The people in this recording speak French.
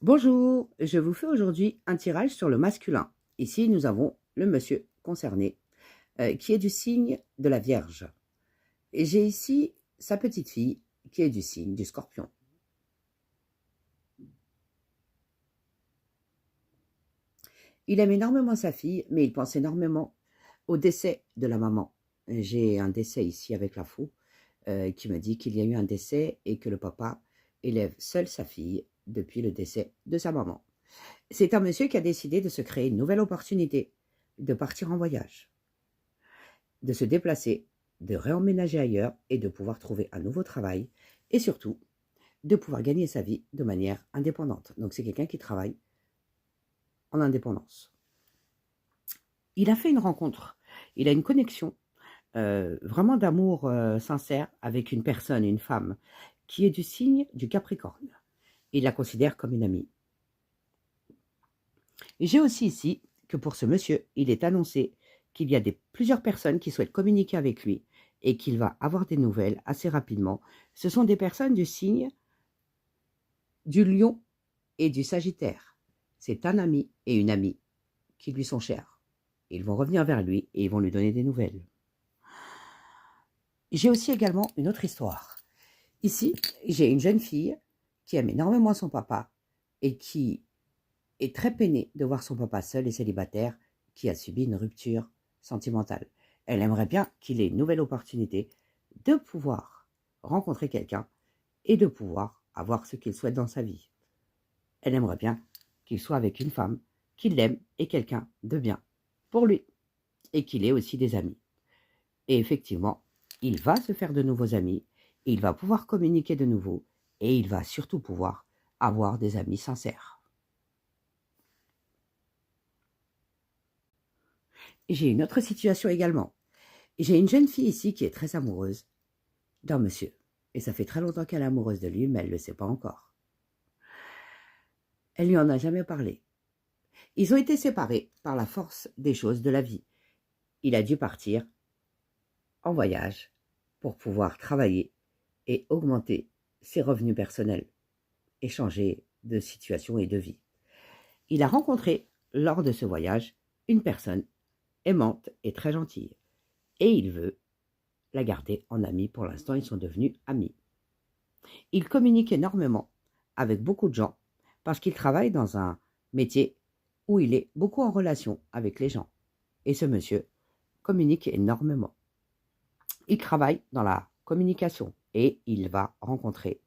Bonjour, je vous fais aujourd'hui un tirage sur le masculin. Ici, nous avons le monsieur concerné, qui est du signe de la Vierge. Et j'ai ici sa petite fille, qui est du signe du Scorpion. Il aime énormément sa fille, mais il pense énormément au décès de la maman. J'ai un décès ici avec la fou, qui me dit qu'il y a eu un décès et que le papa élève seul sa fille depuis le décès de sa maman. C'est un monsieur qui a décidé de se créer une nouvelle opportunité, de partir en voyage, de se déplacer, de réemménager ailleurs et de pouvoir trouver un nouveau travail et surtout de pouvoir gagner sa vie de manière indépendante. Donc c'est quelqu'un qui travaille en indépendance. Il a fait une rencontre, il a une connexion vraiment d'amour sincère avec une personne, une femme, qui est du signe du Capricorne. Il la considère comme une amie. J'ai aussi ici que pour ce monsieur, il est annoncé qu'il y a plusieurs personnes qui souhaitent communiquer avec lui et qu'il va avoir des nouvelles assez rapidement. Ce sont des personnes du signe du Lion et du Sagittaire. C'est un ami et une amie qui lui sont chers. Ils vont revenir vers lui et ils vont lui donner des nouvelles. J'ai aussi également une autre histoire. Ici, j'ai une jeune fille qui aime énormément son papa et qui est très peinée de voir son papa seul et célibataire qui a subi une rupture sentimentale. Elle aimerait bien qu'il ait une nouvelle opportunité de pouvoir rencontrer quelqu'un et de pouvoir avoir ce qu'il souhaite dans sa vie. Elle aimerait bien qu'il soit avec une femme qu'il aime et quelqu'un de bien pour lui et qu'il ait aussi des amis. Et effectivement, il va se faire de nouveaux amis, il va pouvoir communiquer de nouveau et il va surtout pouvoir avoir des amis sincères. J'ai une autre situation également. J'ai une jeune fille ici qui est très amoureuse d'un monsieur. Et ça fait très longtemps qu'elle est amoureuse de lui, mais elle ne le sait pas encore. Elle lui en a jamais parlé. Ils ont été séparés par la force des choses de la vie. Il a dû partir en voyage pour pouvoir travailler et augmenter ses revenus personnels et changer de situation et de vie. Il a rencontré, lors de ce voyage, une personne aimante et très gentille. Et il veut la garder en amie. Pour l'instant, ils sont devenus amis. Il communique énormément avec beaucoup de gens parce qu'il travaille dans un métier où il est beaucoup en relation avec les gens. Et ce monsieur communique énormément. Il travaille dans la communication et il va rencontrer